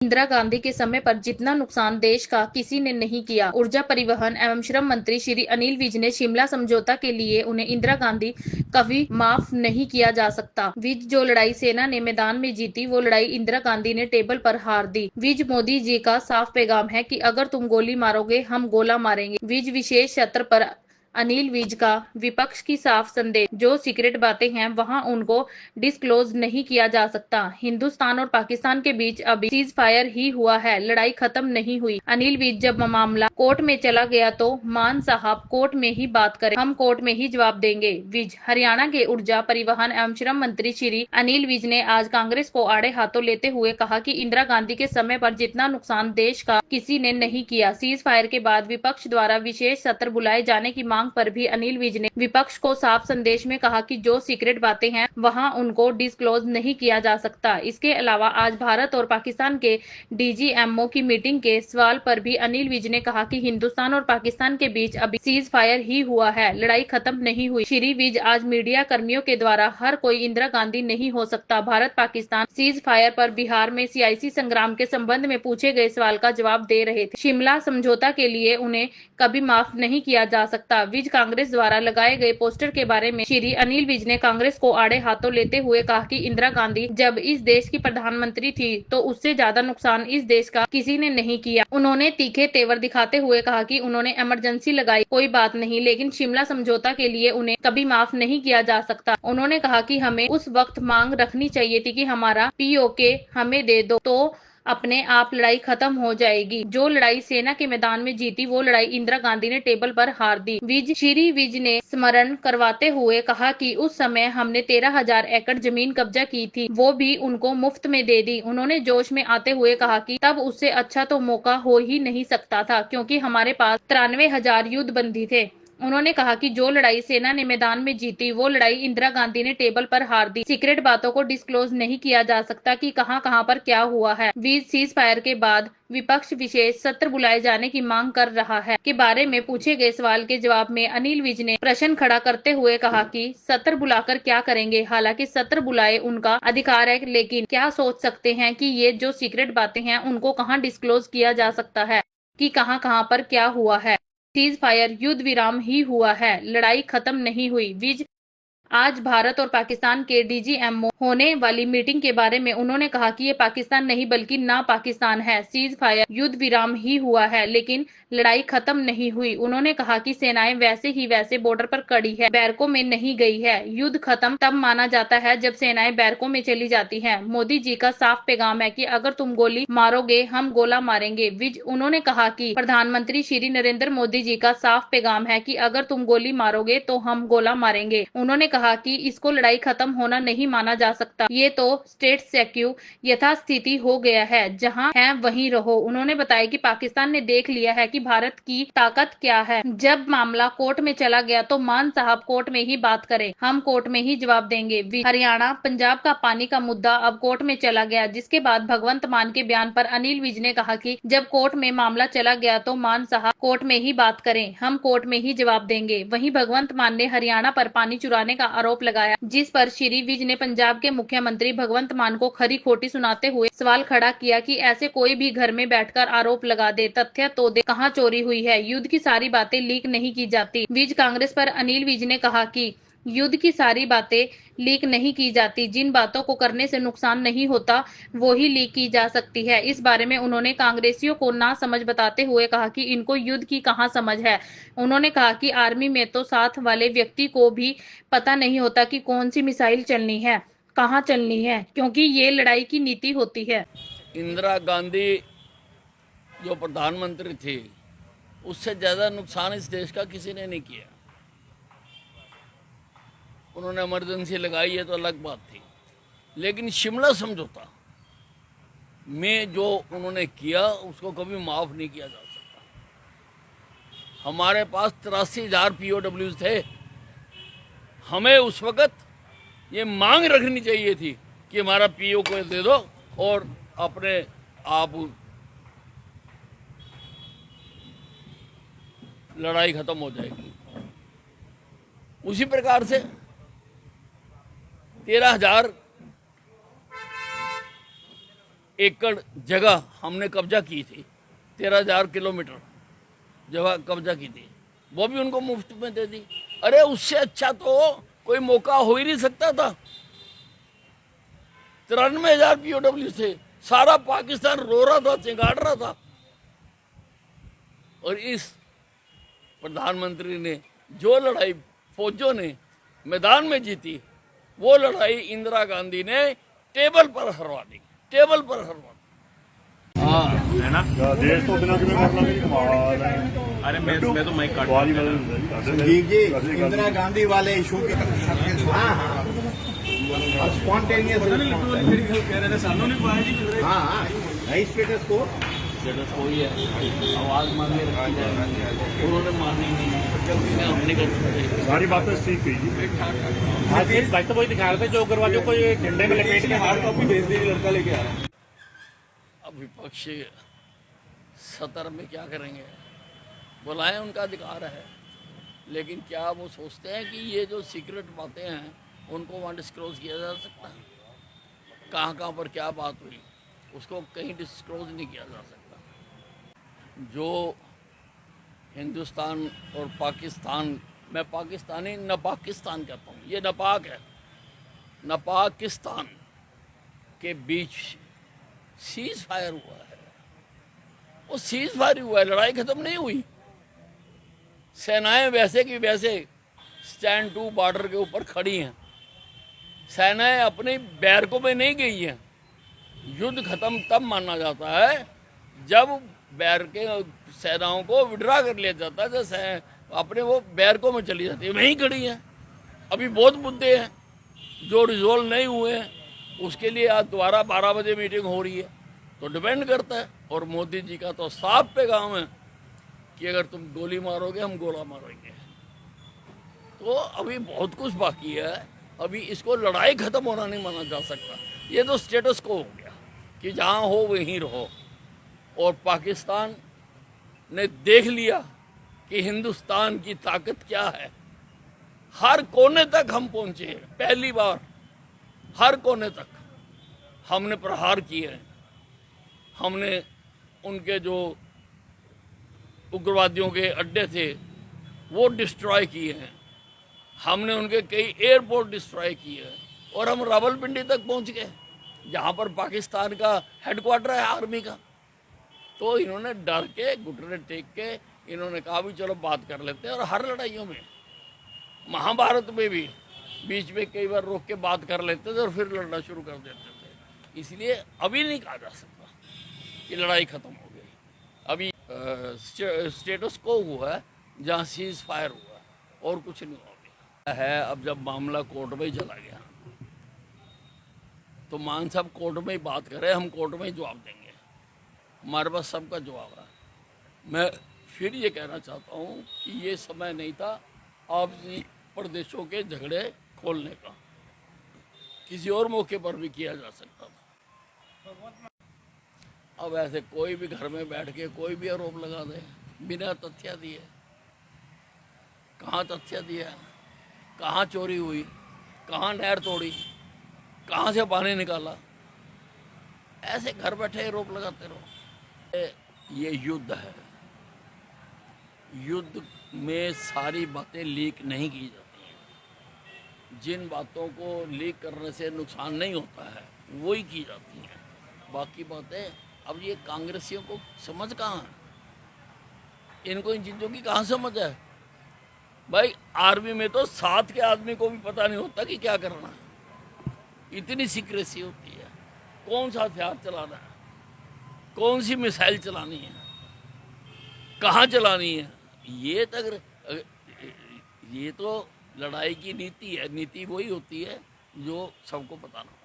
इंदिरा गांधी के समय पर जितना नुकसान देश का किसी ने नहीं किया। ऊर्जा परिवहन एवं श्रम मंत्री श्री अनिल विज ने शिमला समझौता के लिए उन्हें इंदिरा गांधी कभी माफ नहीं किया जा सकता। विज जो लड़ाई सेना ने मैदान में जीती, वो लड़ाई इंदिरा गांधी ने टेबल पर हार दी। विज मोदी जी का साफ पैगाम है कि अगर तुम गोली मारोगे हम गोला मारेंगे। विज विशेष सत्र पर अनिल विज का विपक्ष की साफ संदेश, जो सीक्रेट बातें हैं वहां उनको डिस्क्लोज नहीं किया जा सकता। हिंदुस्तान और पाकिस्तान के बीच अभी सीज फायर ही हुआ है, लड़ाई खत्म नहीं हुई। अनिल विज जब मामला कोर्ट में चला गया तो मान साहब कोर्ट में ही बात करें, हम कोर्ट में ही जवाब देंगे। विज हरियाणा के ऊर्जा परिवहन एवं श्रम मंत्री श्री अनिल विज ने आज कांग्रेस को आड़े हाथों लेते हुए कहा कि इंदिरा गांधी के समय पर जितना नुकसान देश का किसी ने नहीं किया। सीज फायर के बाद विपक्ष द्वारा विशेष सत्र बुलाए जाने की मांग पर भी अनिल विज ने विपक्ष को साफ संदेश में कहा कि जो सीक्रेट बातें हैं वहां उनको डिस्क्लोज नहीं किया जा सकता। इसके अलावा आज भारत और पाकिस्तान के डीजीएमओ की मीटिंग के सवाल पर भी अनिल विज ने कहा कि हिंदुस्तान और पाकिस्तान के बीच अभी सीज फायर ही हुआ है, लड़ाई खत्म नहीं हुई। श्री विज आज मीडिया कर्मियों के द्वारा हर कोई इंदिरा गांधी नहीं हो सकता भारत पाकिस्तान सीज फायर पर बिहार में सियासी संग्राम के संबंध में पूछे गए सवाल का जवाब दे रहे थे। शिमला समझौता के लिए उन्हें कभी माफ नहीं किया जा सकता। विज कांग्रेस द्वारा लगाए गए पोस्टर के बारे में श्री अनिल विज ने कांग्रेस को आड़े हाथों लेते हुए कहा कि इंदिरा गांधी जब इस देश की प्रधानमंत्री थी तो उससे ज्यादा नुकसान इस देश का किसी ने नहीं किया। उन्होंने तीखे तेवर दिखाते हुए कहा कि उन्होंने इमरजेंसी लगाई, कोई बात नहीं, लेकिन शिमला समझौता के लिए उन्हें कभी माफ नहीं किया जा सकता। उन्होंने कहा कि हमें उस वक्त मांग रखनी चाहिए थी कि हमारा पीओके हमें दे दो, तो अपने आप लड़ाई खत्म हो जाएगी। जो लड़ाई सेना के मैदान में जीती, वो लड़ाई इंदिरा गांधी ने टेबल पर हार दी। श्री विज ने स्मरण करवाते हुए कहा कि उस समय हमने 13,000 एकड़ जमीन कब्जा की थी, वो भी उनको मुफ्त में दे दी। उन्होंने जोश में आते हुए कहा कि तब उससे अच्छा तो मौका हो ही नहीं सकता था, क्योंकि हमारे पास 93,000 युद्धबंदी थे। उन्होंने कहा कि जो लड़ाई सेना ने मैदान में जीती, वो लड़ाई इंदिरा गांधी ने टेबल पर हार दी। सीक्रेट बातों को डिस्क्लोज नहीं किया जा सकता कि कहां कहां पर क्या हुआ है। वीज सीज फायर के बाद विपक्ष विशेष सत्र बुलाए जाने की मांग कर रहा है के बारे में पूछे गए सवाल के जवाब में अनिल विज ने प्रश्न खड़ा करते हुए कहा कि सत्र बुलाकर क्या करेंगे। हालांकि सत्र बुलाए उनका अधिकार है, लेकिन क्या सोच सकते हैं कि ये जो सीक्रेट बातें हैं उनको कहां डिस्क्लोज किया जा सकता है कि कहां कहां पर क्या हुआ है। सीज फायर युद्ध विराम ही हुआ है, लड़ाई खत्म नहीं हुई। विज आज भारत और पाकिस्तान के डीजीएमओ होने वाली मीटिंग के बारे में उन्होंने कहा कि ये पाकिस्तान नहीं बल्कि ना पाकिस्तान है। सीज फायर युद्ध विराम ही हुआ है, लेकिन लड़ाई खत्म नहीं हुई। उन्होंने कहा कि सेनाएं वैसे ही वैसे बॉर्डर पर खड़ी है, बैरकों में नहीं गई है। युद्ध खत्म तब माना जाता है जब सेनाएं बैरकों में चली जाती हैं। मोदी जी का साफ पैगाम है कि अगर तुम गोली मारोगे हम गोला मारेंगे। विज उन्होंने कहा कि प्रधानमंत्री श्री नरेंद्र मोदी जी का साफ पैगाम है कि अगर तुम गोली मारोगे तो हम गोला मारेंगे। उन्होंने कहा कि इसको लड़ाई खत्म होना नहीं माना जा सकता, ये तो स्टेट सेक्यू यथास्थिति हो गया है, जहां है वहीं रहो। उन्होंने बताया कि पाकिस्तान ने देख लिया है कि भारत की ताकत क्या है। जब मामला कोर्ट में चला गया तो मान साहब कोर्ट में ही बात करें, हम कोर्ट में ही जवाब देंगे। हरियाणा पंजाब का पानी का मुद्दा अब कोर्ट में चला गया, जिसके बाद भगवंत मान के बयान पर अनिल विज ने कहा कि जब कोर्ट में मामला चला गया तो मान साहब कोर्ट में ही बात करें, हम कोर्ट में ही जवाब देंगे। वहीं भगवंत मान ने हरियाणा पर पानी चुराने का आरोप लगाया, जिस पर श्री विज ने पंजाब के मुख्यमंत्री भगवंत मान को खरी खोटी सुनाते हुए सवाल खड़ा किया कि ऐसे कोई भी घर में बैठकर आरोप लगा दे, तथ्य तो दे, कहां चोरी हुई है। युद्ध की सारी बातें लीक नहीं की जाती। विज कांग्रेस पर अनिल विज ने कहा कि युद्ध की सारी बातें लीक नहीं की जाती, जिन बातों को करने से नुकसान नहीं होता वो ही लीक की जा सकती है। इस बारे में उन्होंने कांग्रेसियों को ना समझ बताते हुए कहा कि इनको युद्ध की कहां समझ है। उन्होंने कहा कि आर्मी में तो साथ वाले व्यक्ति को भी पता नहीं होता कि कौन सी मिसाइल चलनी है, कहां चलनी है, क्योंकि ये लड़ाई की नीति होती है। इंदिरा गांधी जो प्रधानमंत्री थी, उससे ज़्यादा नुकसान इस देश का किसी ने नहीं किया। उन्होंने इमरजेंसी लगाई है तो अलग बात थी, लेकिन शिमला समझौता में जो उन्होंने किया उसको कभी माफ़ नहीं किया जा सकता। हमारे पास 83,000 POWs थे। हमें उस वक़्त ये मांग रखनी चाहिए थी कि हमारा PO को दे दो और अपने आप लड़ाई खत्म हो जाएगी। उसी प्रकार से 13,000 एकड़ जगह हमने कब्जा की थी, 13,000 किलोमीटर जगह कब्जा की थी, वो भी उनको मुफ्त में दे दी। अरे उससे अच्छा तो कोई मौका हो ही नहीं सकता था। 93,000 POW थे, सारा पाकिस्तान रो रहा था, चिंगाड़ रहा था। और इस प्रधानमंत्री ने जो लड़ाई फौजों ने मैदान में जीती, वो लड़ाई इंदिरा गांधी ने टेबल पर हरवा दी, टेबल पर हरवा दी। है ना। देश तो बिना किਵੇਂ ਕਰ ਲਾਂਗੇ ਜੀ, ਕਮਾਲ ਹੈ। अरे मैं तो माइक काट आवाज ही बदल दिंਦਾ जी। संजीव जी, इंदिरा गांधी वाले इशू के स्पॉन्टेनियस सानू नहीं पाया जी किधर हाँ नई स्टेटस को स्टेटस कोई है, आवाज मांगे रखी जाए, उन्होंने मानी नहीं, जल्दी से हमने कर सारी बातें ठीक कही जी। आज भाई तो वही दिखा रहे थे जो उग्रवादियों को ये झंडे में लपेट के हार्ड कॉपी भेज दी, लड़का लेके आ रहा है। अब विपक्ष सतर में क्या करेंगे, बुलाएं, उनका अधिकार है, लेकिन क्या वो सोचते हैं कि ये जो सीक्रेट बातें हैं उनको वहाँ डिस्क्लोज किया जा सकता है? कहाँ कहाँ पर क्या बात हुई उसको कहीं डिस्क्लोज नहीं किया जा सकता। जो हिंदुस्तान और पाकिस्तान, मैं पाकिस्तानी न पाकिस्तान कहता हूँ, ये नापाक है, नापाकिस्तान के बीच सीज फायर हुआ है, वो सीज फायर हुआ है, लड़ाई खत्म नहीं हुई। सेनाएं वैसे की वैसे स्टैंड टू बॉर्डर के ऊपर खड़ी हैं, सेनाएं अपनी बैरकों में नहीं गई हैं। युद्ध खत्म तब माना जाता है जब बैरके सेनाओं को विड्रा कर लिया जाता है, जैसे अपने वो बैरकों में चली जाती है, वहीं खड़ी हैं। अभी बहुत मुद्दे हैं जो रिजोल्व नहीं हुए हैं, उसके लिए आज दोबारा 12 बजे मीटिंग हो रही है, तो डिपेंड करता है। और मोदी जी का तो साफ पैगाम है कि अगर तुम गोली मारोगे हम गोला मारेंगे। तो अभी बहुत कुछ बाकी है, अभी इसको लड़ाई खत्म होना नहीं माना जा सकता। ये तो स्टेटस को हो गया कि जहाँ हो वहीं रहो। और पाकिस्तान ने देख लिया कि हिंदुस्तान की ताकत क्या है, हर कोने तक हम पहुँचे हैं, पहली बार हर कोने तक हमने प्रहार किए हैं। हमने उनके जो उग्रवादियों के अड्डे थे वो डिस्ट्रॉय किए हैं, हमने उनके कई एयरपोर्ट डिस्ट्रॉय किए हैं, और हम रावलपिंडी तक पहुंच गए जहां पर पाकिस्तान का हेडक्वार्टर है आर्मी का। तो इन्होंने डर के घुटने टेक के इन्होंने कहा भी चलो बात कर लेते हैं। और हर लड़ाइयों में, महाभारत में भी बीच में कई बार रोक के बात कर लेते थे और फिर लड़ना शुरू कर देते थे। इसलिए अभी नहीं कहा जा सकता कि लड़ाई खत्म हो गई। अभी स्टेटस को हुआ है जहाँ सीज फायर हुआ है, और कुछ नहीं हो गया है। अब जब मामला कोर्ट में ही चला गया तो मान साहब कोर्ट में ही बात करें, हम कोर्ट में ही जवाब देंगे, हमारे पास सबका जवाब है। मैं फिर ये कहना चाहता हूँ कि ये समय नहीं था आपसी प्रदेशों के झगड़े खोलने का, किसी और मौके पर भी किया जा सकता था। अब ऐसे कोई भी घर में बैठ के कोई भी आरोप लगा दे बिना तथ्य दिए। कहाँ तथ्य दिया, कहाँ चोरी हुई, कहाँ नहर तोड़ी, कहाँ से पानी निकाला, ऐसे घर बैठे आरोप लगाते रहो। ये युद्ध है, युद्ध में सारी बातें लीक नहीं की जाती हैं। जिन बातों को लीक करने से नुकसान नहीं होता है वही की जाती हैं। बाकी बातें, अब ये कांग्रेसियों को समझ कहाँ है, इनको इन चीज़ों की कहाँ समझ है। भाई आर्मी में तो साथ के आदमी को भी पता नहीं होता कि क्या करना है, इतनी सीक्रेसी होती है। कौन सा हथियार चलाना है, कौन सी मिसाइल चलानी है, कहाँ चलानी है, ये तो लड़ाई की नीति है। नीति वही होती है जो सबको पता ना हो।